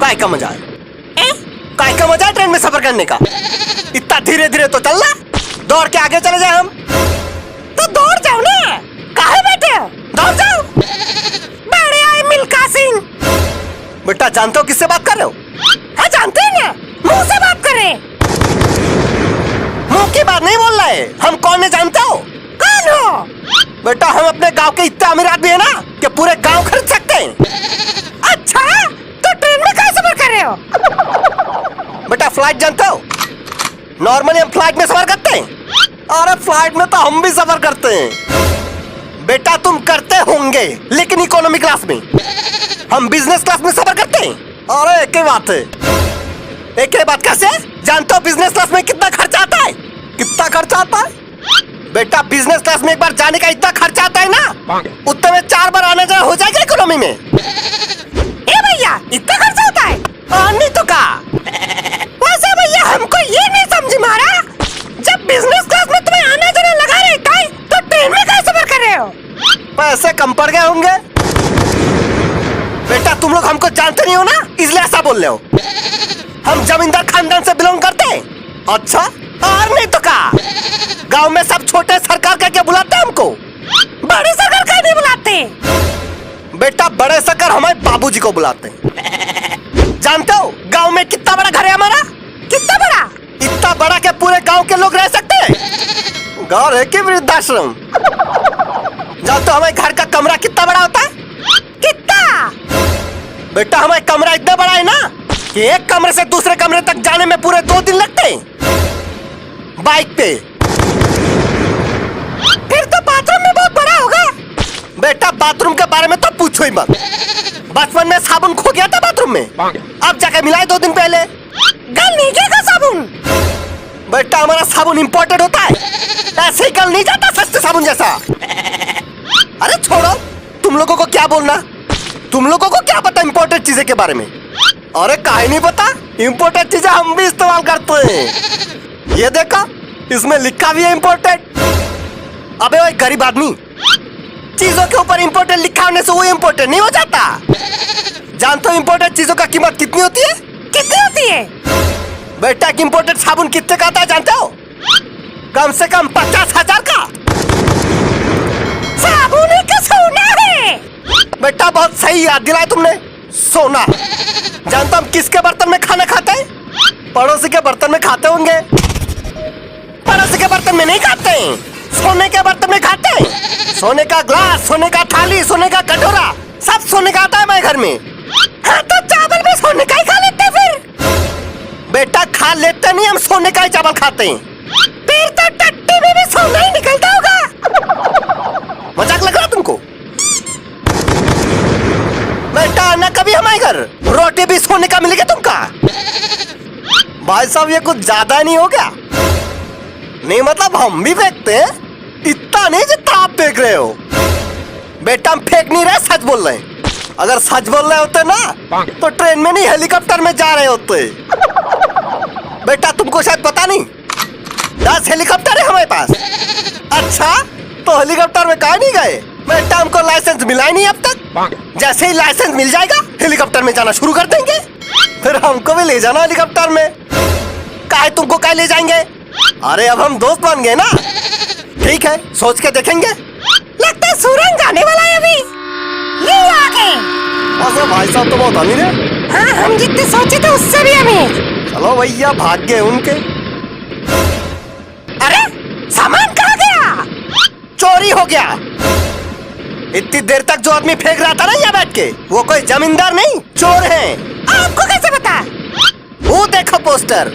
काय का मजा है? काय का मजा है ट्रेन में सफर करने का? इतना धीरे धीरे तो चलना, दौड़ के आगे चले जाए हम। तो दौड़ जाओ ना, काहे बैठे हो? दौड़ जाओ। बड़े आए मिल्खा सिंह। बेटा जानते हो किससे बात कर रहे हो? हाँ जानते हैं ना, मुंह से बात कर रहे हैं। मुंह की बात नहीं बोल रहे, हम कौन है जानते हो? कौन हो? बेटा हम अपने गांव के इतने अमीर आदमी है ना कि पूरे गांव खरीद सकते हैं। अच्छा, तो ट्रेन में कैसे सफर कर रहे हो? बेटा फ्लाइट जानते हो? नॉर्मली हम फ्लाइट में सफर करते हैं। अरे फ्लाइट में तो हम भी सफर करते हैं। बेटा तुम करते होंगे लेकिन इकोनॉमी क्लास में, हम बिजनेस क्लास में सफर करते हैं। अरे एक ही बात है। एक ही बात कैसे? जानते हो बिजनेस क्लास में कितना खर्चा आता है? कितना खर्चा आता है? बेटा बिजनेस क्लास में एक बार जाने का इतना खर्चा आता है ना, उतने में 4 बार आने जाना हो जाएगा इकोनॉमी में। ए भैया, इतना खर्चा होता है? नहीं तो का? वैसे भैया हमको ये नहीं समझ में आ रहा, जब बिजनेस क्लास में तुम्हें आना जाना लगा रहता है तो ट्रेन में कैसे सफर कर रहे हो? पैसे कम पड़ गए होंगे। बेटा तुम लोग हमको जानते नहीं हो ना, इसलिए ऐसा बोल रहे हो। हम जमींदार खानदान से बिलोंग करते हैं। अच्छा, और नहीं तो का? गांव में सब छोटे सरकार करके बुलाते हैं हमको। बड़े सरकार का नहीं बुलाते। बेटा बड़े सरकार हमारे बाबूजी को बुलाते हैं। जानते हो गांव में कितना बड़ा घर है हमारा? कितना बड़ा? इतना बड़ा कि पूरे गांव के लोग रह सकते हैं। गाँव है कि वृद्धाश्रम? जानते हो हमारे घर का कमरा कितना बड़ा होता है? कितना? बेटा हमारा कमरा इतना बड़ा है ना कि एक कमरे से दूसरे कमरे तक जाने में पूरे 2 दिन लगते हैं बाइक पे। फिर तो बाथरूम में बहुत बड़ा होगा। बेटा बाथरूम के बारे में तो पूछो ही मत। बचपन में साबुन खो गया था बाथरूम में, अब जाके मिलाए 2 दिन पहले। गल नहीं गया साबुन? बेटा हमारा साबुन इंपोर्टेड होता है, ऐसे ही गल नहीं जाता सस्ते साबुन जैसा। अरे छोड़ो, तुम लोगों को क्या बोलना, तुम लोगों को क्या पता इंपोर्टेड चीजें के बारे में? अरे काहे नहीं पता, इंपोर्टेड चीजें हम भी इस्तेमाल करते हैं। ये देखो इसमें लिखा भी है इंपोर्टेड। अबे वो गरीब आदमी, चीजों के ऊपर इंपोर्टेड लिखा होने से वो इंपोर्टेड नहीं हो जाता। जानते हो इंपोर्टेड चीजों का कीमत कितनी होती है? कितनी होती है? बेटा एक इंपोर्टेड साबुन कितने का आता है जानते हो? कम से कम 50,000 का। साबुन का सोना है। बेटा बहुत सही याद दिलाया तुमने, सोना। जानता हम किसके बर्तन में खाना खाते हैं? पड़ोसी के बर्तन में खाते होंगे। पड़ोसी के बर्तन में नहीं खाते हैं, सोने के बर्तन में खाते हैं। सोने का ग्लास, सोने का थाली, सोने का कटोरा, सब सोने का आता है हमारे घर में। हाँ तो चावल भी सोने का ही खा लेते फिर? बेटा खा लेते नहीं, हम सोने का ही चावल खाते हैं। फिर तो टट्टी में भी सोना ही निकलता होगा। मजाक लग रहा तुमको? बेटा आना कभी हमारे घर, रोटी भी सोने का मिलेगा तुमका। भाई साहब ये कुछ ज्यादा नहीं हो गया? नहीं मतलब हम भी फेंकते हैं, इतना नहीं जितना आप फेंक रहे हो। बेटा हम फेंक नहीं रहे, सच बोल रहे हैं। अगर सच बोल रहे होते ना तो ट्रेन में नहीं हेलीकॉप्टर में जा रहे होते। बेटा तुमको शायद पता नहीं, 10 हेलीकॉप्टर है हमारे पास। अच्छा तो हेलीकॉप्टर में कहाँ नहीं गए? बेटा हमको लाइसेंस मिला ही नहीं अब तक। जैसे ही लाइसेंस मिल जाएगा हेलीकॉप्टर में जाना शुरू कर देंगे, फिर हमको भी ले जाना हेलीकॉप्टर में। काहे तुमको काहे ले जाएंगे? अरे अब हम दोस्त बन गए ना। ठीक है सोच के देखेंगे। लगता है सूरज जाने वाला है अभी। ये आ गए। भाई साहब तो बहुत अमीर है। हाँ हम जितने सोचे थे उससे भी अमीर। चलो भैया भाग गए उनके। अरे सामान कहाँ गया? चोरी हो गया। इतनी देर तक जो आदमी फेंक रहा था ना यहाँ बैठ के, वो कोई जमींदार नहीं चोर है। आपको कैसे पता? वो देखो पोस्टर।